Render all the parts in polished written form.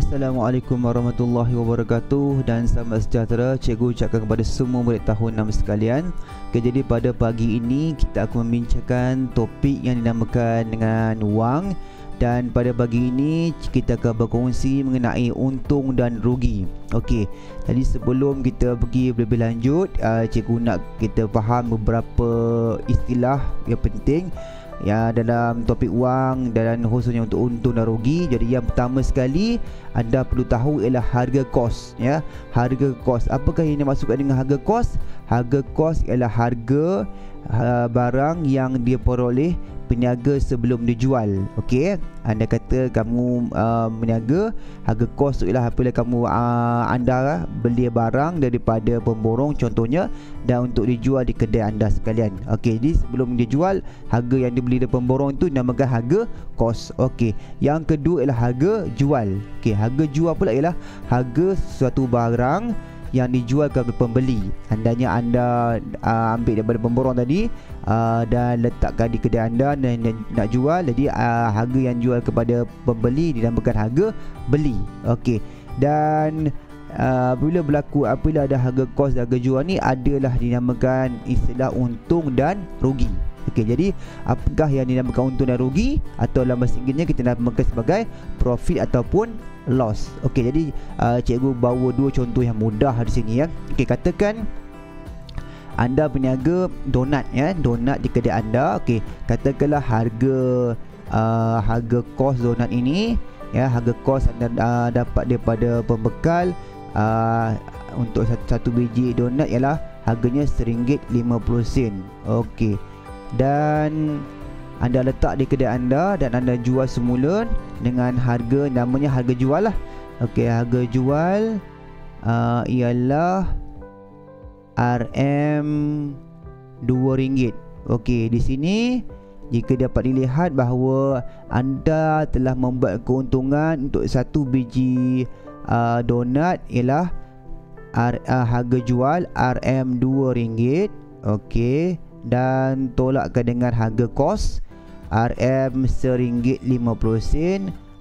Assalamualaikum warahmatullahi wabarakatuh dan selamat sejahtera. Cikgu ucapkan kepada semua murid tahun 6 sekalian. Jadi pada pagi ini kita akan membincangkan topik yang dinamakan dengan wang. Dan pada pagi ini kita akan berkongsi mengenai untung dan rugi. Okey, jadi sebelum kita pergi lebih lanjut, cikgu nak kita faham beberapa istilah yang penting ya dalam topik wang dan khususnya untuk untung dan rugi. Jadi yang pertama sekali anda perlu tahu ialah harga kos ya. Harga kos. Apakah yang dimaksudkan dengan harga kos? Harga kos ialah harga barang yang dia peroleh peniaga sebelum dijual. Okey, anda kata kamu meniaga, harga kos tu ialah apabila kamu anda beli barang daripada pemborong contohnya dan untuk dijual di kedai anda sekalian. Okey, jadi sebelum dijual, harga yang dibeli dari pemborong itu dinamakan harga kos. Okey, yang kedua ialah harga jual. Okey, harga jual pula ialah harga suatu barang yang dijual kepada pembeli. Andanya anda ambil daripada pemborong tadi dan letakkan di kedai anda dan nak jual, jadi harga yang jual kepada pembeli dinamakan harga beli. Okey, dan apabila ada harga kos dan harga jual ni adalah dinamakan istilah untung dan rugi. Okey, jadi apakah yang dinamakan untung dan rugi atau dalam bahasa Inggerisnya kita namakan sebagai profit ataupun loss. Okey, jadi cikgu bawa dua contoh yang mudah di sini ya. Okey, katakan anda berniaga donat ya, donat di kedai anda. Okey, katakanlah harga kos donat ini ya, harga kos anda dapat daripada pembekal untuk satu biji donat ialah harganya RM1.50. Okey, dan anda letak di kedai anda dan anda jual semula dengan harga namanya harga jual lah. Okey, harga jual ialah RM2. Okey, di sini jika dapat dilihat bahawa anda telah membuat keuntungan untuk satu biji donat ialah harga jual RM2. Okey, dan tolakkan dengan harga kos RM1.50.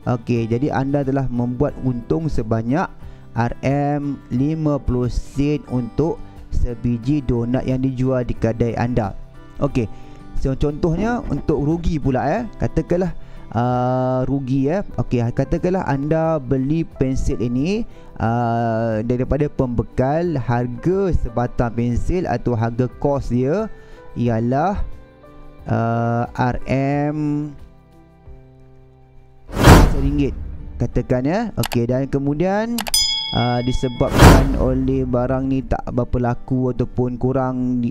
Okey, jadi anda telah membuat untung sebanyak RM50 untuk sebiji donat yang dijual di kedai anda. Okey, so, contohnya untuk rugi pula ya. Katakanlah rugi ya. Okey, katakanlah anda beli pensil ini daripada pembekal, harga sebatang pensil atau harga kos dia ialah RM1 katakan ya. Okey, dan kemudian disebabkan oleh barang ni tak berapa laku ataupun kurang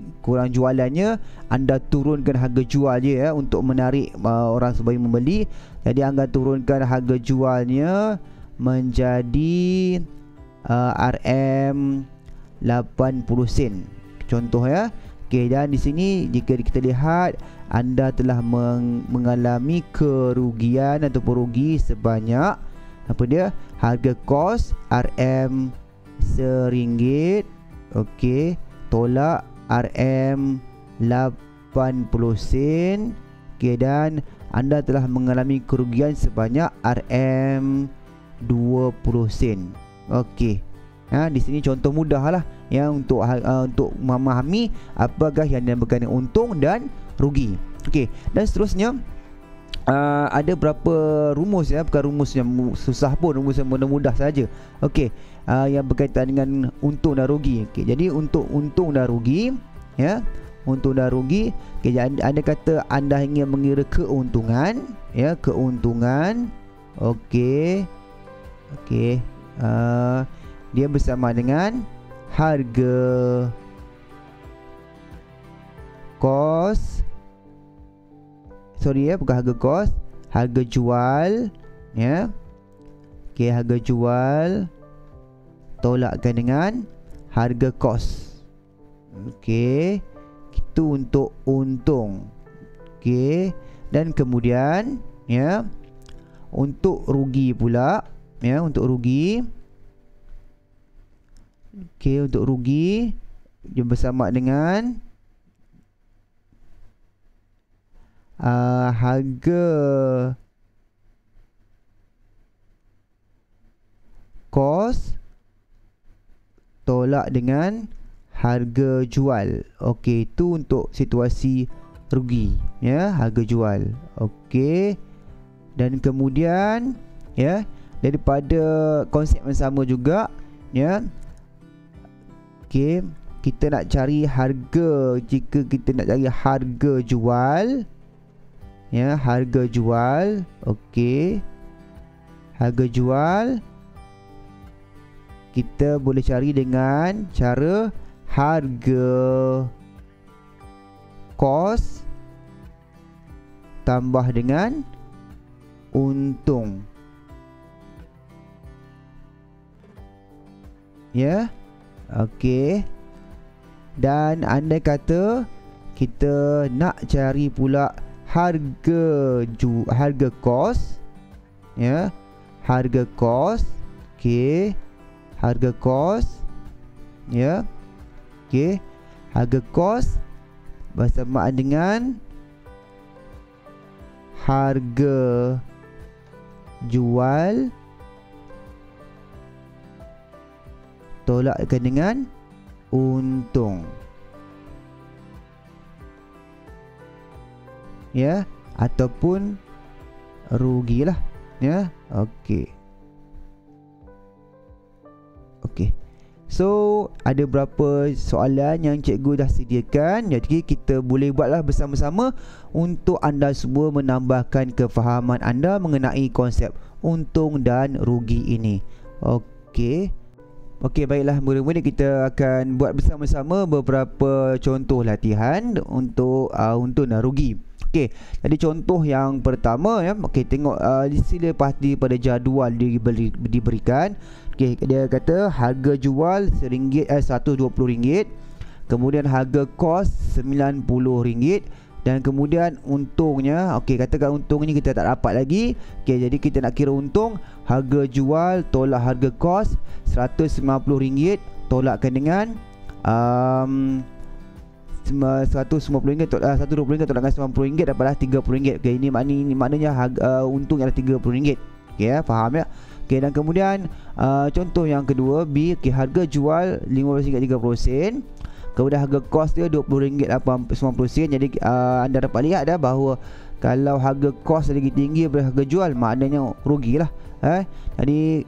jualannya, anda turunkan harga jual dia ya untuk menarik orang supaya membeli. Jadi anda turunkan harga jualnya menjadi RM80 contoh ya. Okey, dan di sini jika kita lihat anda telah mengalami kerugian ataupun rugi sebanyak apa dia? Harga kos RM1. Okey, tolak RM80. Okey, dan anda telah mengalami kerugian sebanyak RM20. Okey. Di sini contoh mudah lah ya untuk memahami apakah yang dinamakan untung dan rugi. Okey, dan seterusnya ada berapa rumus ya, bukan rumus yang susah pun, rumus yang mudah-mudah saja. Okey, yang berkaitan dengan untung dan rugi. Okey, jadi untuk untung dan rugi ya, untung dan rugi. Okey, jadi anda kata anda ingin mengira keuntungan ya, keuntungan. Okey. Okey, dia bersama dengan harga kos, bukan harga kos, harga jual ya. Okey, harga jual tolakkan dengan harga kos. Okey, itu untuk untung. Okey, dan kemudian ya untuk rugi pula ya, untuk rugi. Okey, untuk rugi dia bersama dengan harga tolak dengan harga jual. Okey, itu untuk situasi rugi, ya, harga jual. Okey. Dan kemudian, ya, daripada konsep yang sama juga, ya. Okey, kita nak cari harga. Jika kita nak cari harga jual, ya, harga jual. Okey, harga jual kita boleh cari dengan cara harga kos tambah dengan untung, ya. Okey. Dan andai kata kita nak cari pula harga kos, ya, harga kos. Okey, harga kos, ya. Okey, harga kos bersamaan dengan harga jual tolakkan dengan untung, ya, ataupun rugilah, ya. Okey. Okey. So, ada berapa soalan yang cikgu dah sediakan. Jadi kita boleh buatlah bersama-sama untuk anda semua menambahkan kefahaman anda mengenai konsep untung dan rugi ini. Okey. Okey, baiklah murid-murid, kita akan buat bersama-sama beberapa contoh latihan untuk untung dan rugi. Okey, jadi contoh yang pertama, ya. Okey, tengok sila pasti pada jadual diberikan. Okey, dia kata harga jual RM120, kemudian harga kos RM90, dan kemudian untungnya, okey, katakan untung ni kita tak dapat lagi. Okey, jadi kita nak kira untung, harga jual tolak harga kos RM150 tolakkan dengan RM150 120 tolakkan RM90 dapatlah RM30. Okey, ini maknanya untung ialah RM30. Okey, ya, faham, ya? Okey, dan kemudian contoh yang kedua B, okey, harga jual RM15.30, kemudian harga kos dia RM20.90. Jadi anda dapat lihat dah bahawa kalau harga kos lagi tinggi daripada harga jual, maknanya rugilah. Jadi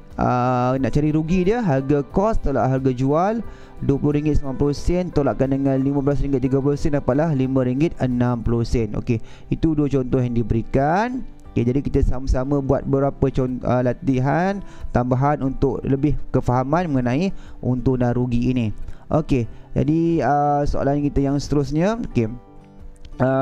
nak cari rugi dia, harga kos tolak harga jual RM20.90 tolakkan dengan RM15.30 dapatlah RM5.60. Okey, itu dua contoh yang diberikan. Okay, jadi kita sama-sama buat beberapa latihan tambahan untuk lebih kefahaman mengenai untung dan rugi ini. Okey, jadi soalan kita yang seterusnya. Okey,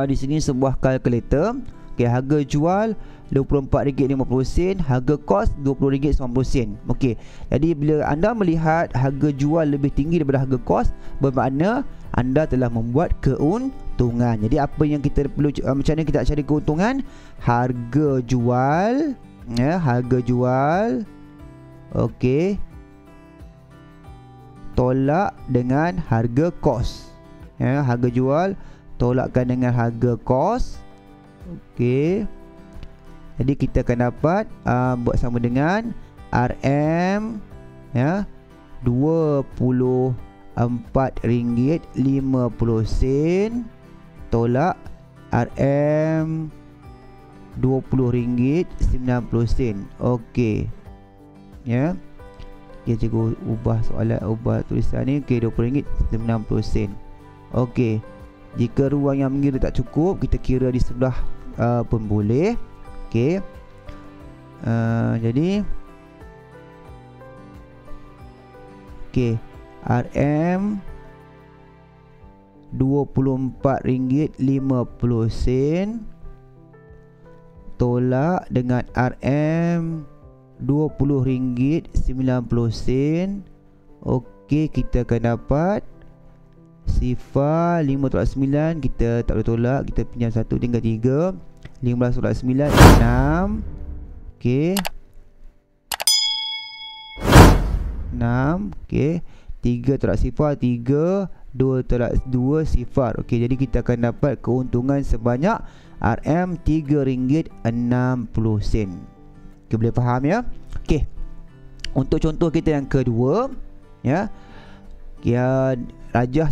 di sini sebuah kalkulator. Okey, harga jual RM24.50, harga kos RM20.90. Okey, jadi bila anda melihat harga jual lebih tinggi daripada harga kos, bermakna anda telah membuat keuntungan. Jadi apa yang kita perlu, macam mana kita cari keuntungan? Harga jual, ya, harga jual, okey, tolak dengan harga kos, ya, harga jual tolakkan dengan harga kos. Okey, jadi kita akan dapat buat sama dengan RM, ya, RM24.50 tolak RM RM20.90. Okey, ya. Okay, cikgu ubah tulisan ni. Okey, RM20.90. Okey, jika ruang yang mengira tak cukup, kita kira di sebelah pun boleh. Okey, jadi okey, RM RM24.50 tolak dengan RM RM20.90. Okey, kita akan dapat sifar 5 tolak 9. Kita tak boleh tolak, kita pinjam 1 tinggal 3. 15 tolak 9 6. Okey, 6. Okey, 3 tolak sifar 3, 2 tolak 2 sifar. Okey, jadi kita akan dapat keuntungan sebanyak RM3.60. Okey, boleh faham, ya? Okey, untuk contoh kita yang kedua, ya, Ya, Rajah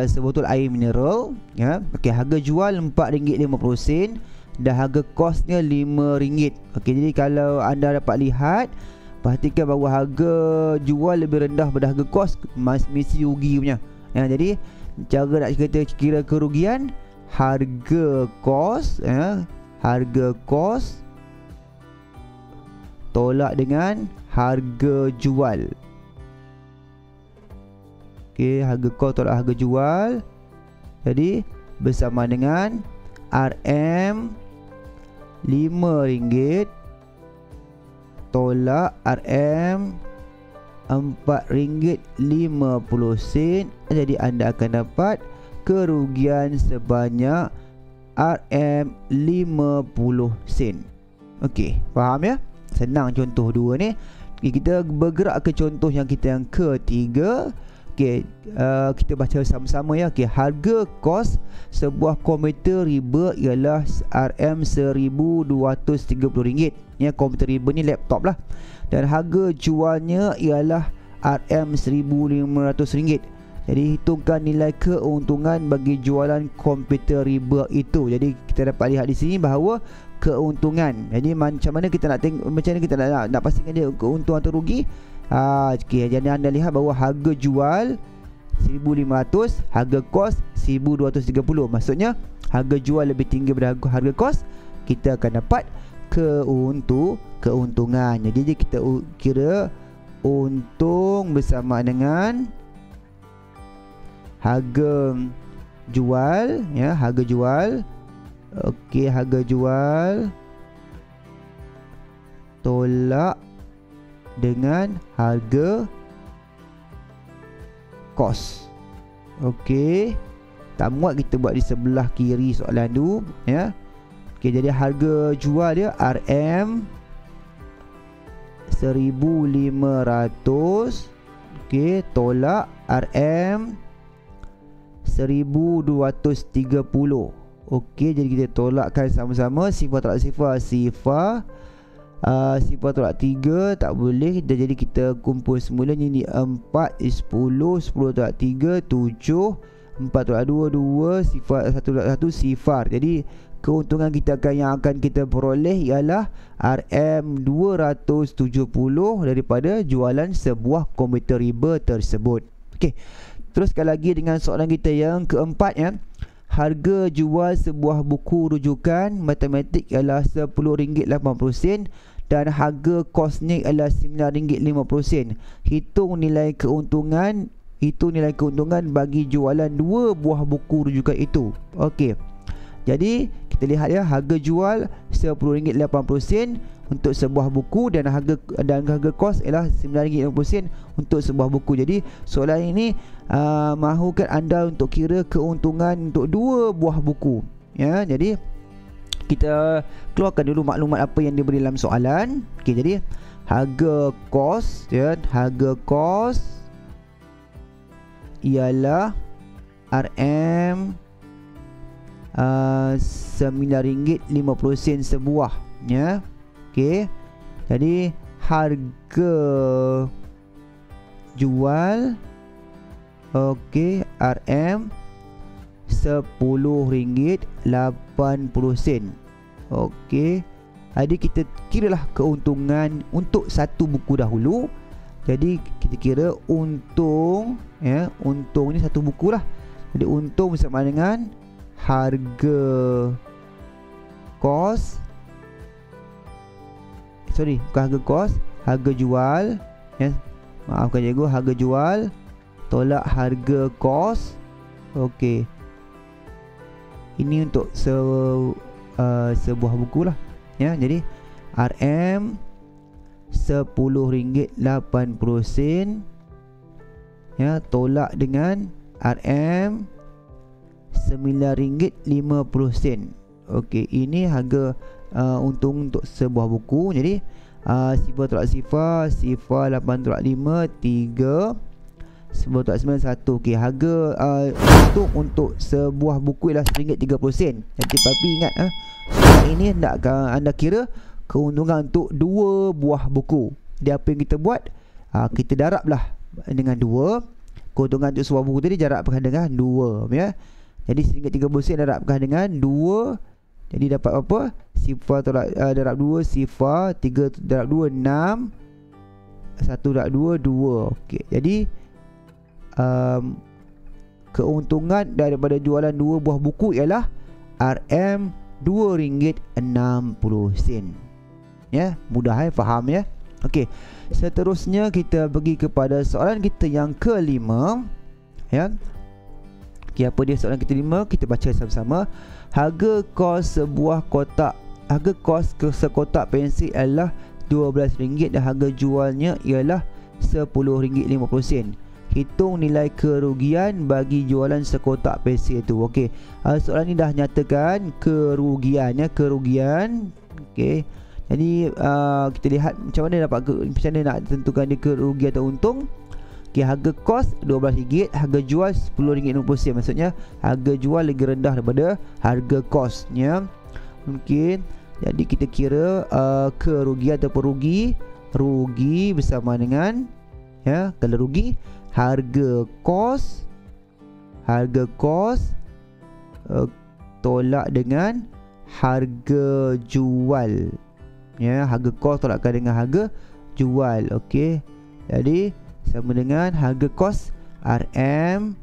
sebotol air mineral, ya. Okey, harga jual RM4.50 dan harga kosnya RM5. Okey, jadi kalau anda dapat lihat, perhatikan bahawa harga jual lebih rendah daripada harga kos, mesti rugi punya. Ya, jadi cara nak kita kira kerugian, harga kos, ya, harga kos tolak dengan harga jual. Okey, harga kos tolak harga jual. Jadi bersama dengan RM RM5 tolak RM RM4.50. Jadi anda akan dapat kerugian sebanyak RM50. Okey, faham ya? Senang contoh dua ni. Kita bergerak ke contoh yang ketiga. Okey, kita baca sama-sama ya. Okey, harga kos sebuah komputer riba ialah RM1,230. Ya, komputer riba ni laptop lah. Dan harga jualnya ialah RM1,500. Jadi hitungkan nilai keuntungan bagi jualan komputer riba itu. Jadi kita dapat lihat di sini bahawa keuntungan. Jadi macam mana kita nak tengok, macam mana kita nak pastikan dia keuntungan atau rugi? Okay, jadi anda lihat bahawa harga jual 1,500, harga kos 1,230. Maksudnya harga jual lebih tinggi daripada harga kos, kita akan dapat keuntungan. Jadi kita kira untung bersama dengan harga jual, ya, harga jual. Okey, harga jual tolak dengan harga kos. Okey, tak muat kita buat di sebelah kiri soalan tu, ya. Okey, jadi harga jual dia RM 1,500. Okey, tolak RM 1,230. Okey, jadi kita tolakkan sama-sama. Sifar tolak sifar, sifar. Sifar tolak 3 tak boleh. Dan jadi kita kumpul semula. Ini 4 10, 10 tolak 3 7, 4 tolak 2 2, sifar 1 tolak 1 sifar. Jadi keuntungan kita yang akan kita peroleh ialah RM270 daripada jualan sebuah komputer riba tersebut. Okey, teruskan lagi dengan soalan kita yang keempat, ya. Harga jual sebuah buku rujukan matematik ialah RM10.80 dan harga kosnya ialah RM9.50. Hitung nilai keuntungan bagi jualan dua buah buku rujukan itu. Okey, jadi kita lihat ya, harga jual RM10.80 untuk sebuah buku dan harga kos ialah RM9.50 untuk sebuah buku. Jadi soalan ini mahukan anda untuk kira keuntungan untuk dua buah buku, ya. Jadi kita keluarkan dulu maklumat apa yang diberi dalam soalan. Okey, jadi harga kos, ya, harga kos ialah RM RM9.50 sebuah, ya. Okey, jadi harga jual, okey, RM RM10.80. Okey, jadi kita kiralah keuntungan untuk satu buku dahulu. Jadi kita kira untung, ya, untung ni satu buku lah. Jadi untung bersama dengan harga kos, bukan harga kos, harga jual, ya. Maafkan cikgu, harga jual tolak harga kos. Okey, ini untuk sebuah buku lah, ya. Jadi RM RM10.80, ya, tolak dengan RM RM9.50. Okey, ini harga untung untuk sebuah buku. Jadi sifar tolak sifar, sifar 8 tolak 5 3, 10 tolak 9 1. Okey, harga untung untuk sebuah buku ialah RM1.30. Jadi tapi ingat, soalan ini anda kira keuntungan untuk dua buah buku. Jadi apa yang kita buat, kita darablah dengan 2. Keuntungan untuk sebuah buku tadi darab dengan 2 ya. Jadi RM1.30 darabkan dengan 2. Jadi dapat apa? Sifar darab 2 sifar, 3 darab 2 6, 1 darab 2 2. Okey. Jadi keuntungan daripada jualan 2 buah buku ialah RM2.60. Ya, mudah faham ya. Okey. Seterusnya kita pergi kepada soalan kita yang kelima ya. Okey, apa dia soalan kita kelima? Kita baca sama-sama. Harga kos sebuah kotak, harga kos sekotak pensel ialah RM12 dan harga jualnya ialah RM10.50. Hitung nilai kerugian bagi jualan sekotak pensel itu. Okey. Soalan ni dah nyatakan kerugian ya, kerugian. Okey. Jadi kita lihat macam mana nak tentukan dia kerugian atau untung. Okey, harga kos RM12, harga jual RM10.50. Maksudnya harga jual lagi rendah daripada harga kosnya. Okey. Jadi kita kira kerugian atau rugi. Rugi bersama dengan ya, kalau rugi harga kos tolak dengan harga jual. Ya, harga kos tolakkan dengan harga jual. Okey. Jadi sama dengan harga kos RM12.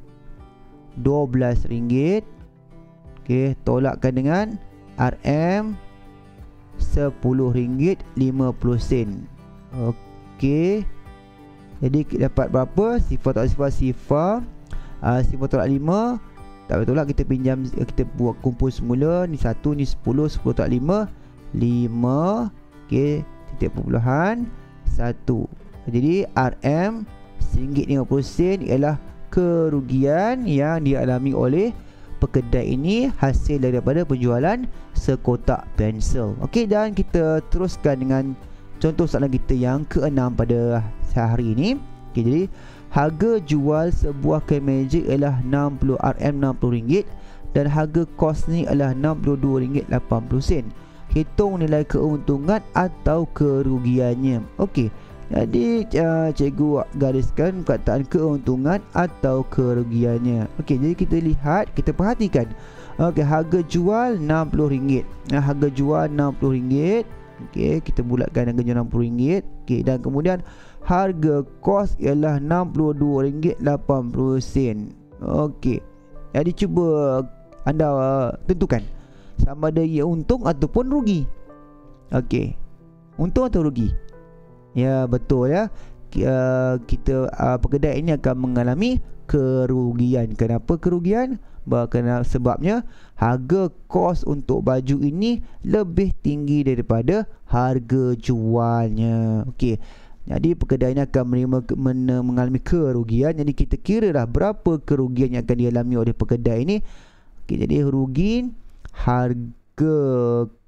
Okey, tolakkan dengan RM10.50. Okey. Jadi dapat berapa? Sifar tolak sifar sifar. Sifar tolak 5. Tak boleh tolak, kita pinjam, kita buat kumpul semula. Ni 1, ni 10, 10 tolak 5 5. Okey, titik perpuluhan 1. Jadi RM RM1.50 ialah kerugian yang dialami oleh pekedai ini hasil daripada penjualan sekotak pensel. Okey, dan kita teruskan dengan contoh soalan kita yang ke-6 pada hari ini. Okey, jadi harga jual sebuah kemeja ialah RM60 dan harga kos ni ialah RM62.80. Hitung nilai keuntungan atau kerugiannya. Okey. Jadi cikgu gariskan perkataan keuntungan atau kerugiannya. Okey, jadi kita lihat, kita perhatikan. Okey, harga jual RM60. Harga jual RM60. Okey, kita bulatkan harga jual RM60. Okey, dan kemudian harga kos ialah RM62.80. Okey. Jadi cuba anda tentukan sama ada ia untung ataupun rugi. Okey. Untung atau rugi? Ya, betul ya. Kita pekedai ini akan mengalami kerugian. Kenapa kerugian? Sebabnya harga kos untuk baju ini lebih tinggi daripada harga jualnya. Okey. Jadi pekedai ini akan mengalami kerugian. Jadi kita kira dah berapa kerugian yang akan dialami oleh pekedai ini. Okey, jadi rugi harga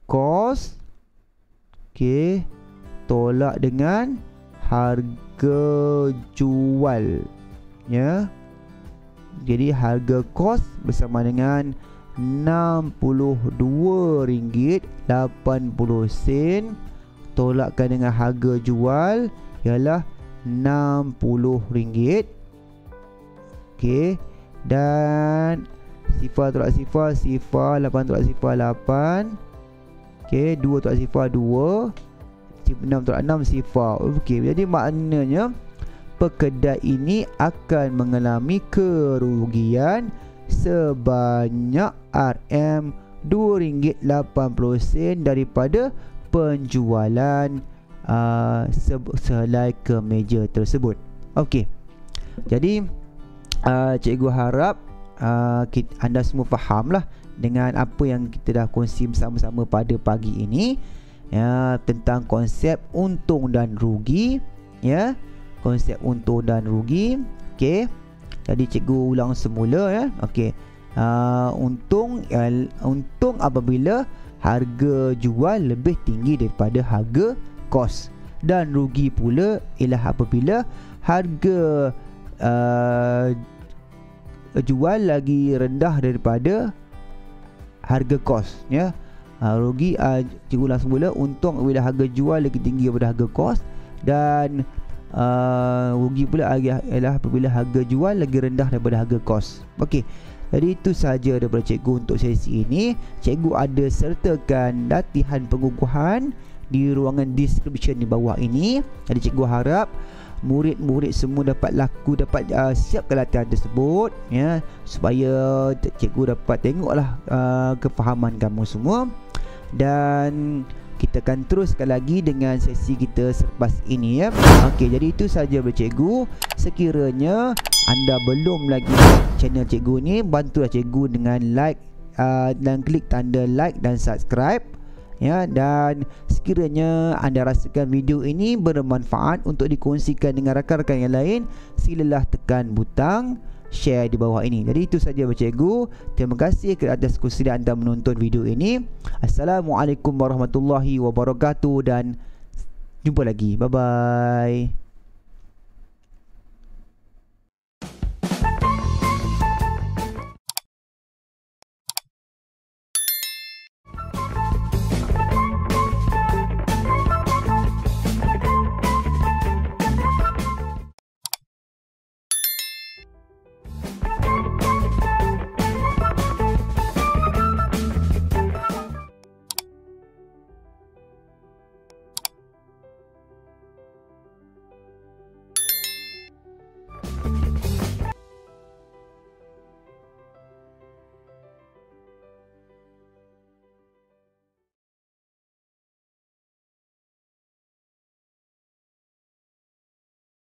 kos, okey, tolak dengan harga jual ya. Jadi harga kos bersama dengan RM62.80, tolakkan dengan harga jual ialah RM60. Okey, dan sifar tolak sifar sifar, 8 tolak sifar 8. Okey, 2 tolak sifar 2, 6 tolak 6 sifar. Okey, jadi maknanya pekedai ini akan mengalami kerugian sebanyak RM2.80 daripada penjualan sehelai kemeja tersebut. Okey, jadi cikgu harap anda semua fahamlah dengan apa yang kita dah kongsi bersama-sama pada pagi ini ya, tentang konsep untung dan rugi ya, konsep untung dan rugi. Okey, jadi cikgu ulang semula ya. Okey, untung apabila harga jual lebih tinggi daripada harga kos, dan rugi pula ialah apabila harga jual lagi rendah daripada harga kos ya. Rugi cikgu ulang semula, untung apabila harga jual lagi tinggi daripada harga kos, dan rugi pula ialah apabila harga jual lagi rendah daripada harga kos. Okey, jadi itu sahaja daripada cikgu untuk sesi ini. Cikgu ada sertakan latihan pengukuhan di ruangan description di bawah ini. Jadi cikgu harap murid-murid semua dapat siapkan latihan tersebut, ya, supaya cikgu dapat tengoklah kefahaman kamu semua. Dan kita akan teruskan lagi dengan sesi kita selepas ini, ya. Okey, jadi itu sahaja dari cikgu. Sekiranya anda belum lagi channel cikgu ni, bantulah cikgu dengan like dan klik tanda like dan subscribe, ya. Dan sekiranya anda rasakan video ini bermanfaat untuk dikongsikan dengan rakan-rakan yang lain, silalah tekan butang share di bawah ini. Jadi itu saja dari cikgu. Terima kasih ke atas kesudian anda menonton video ini. Assalamualaikum warahmatullahi wabarakatuh dan jumpa lagi. Bye bye.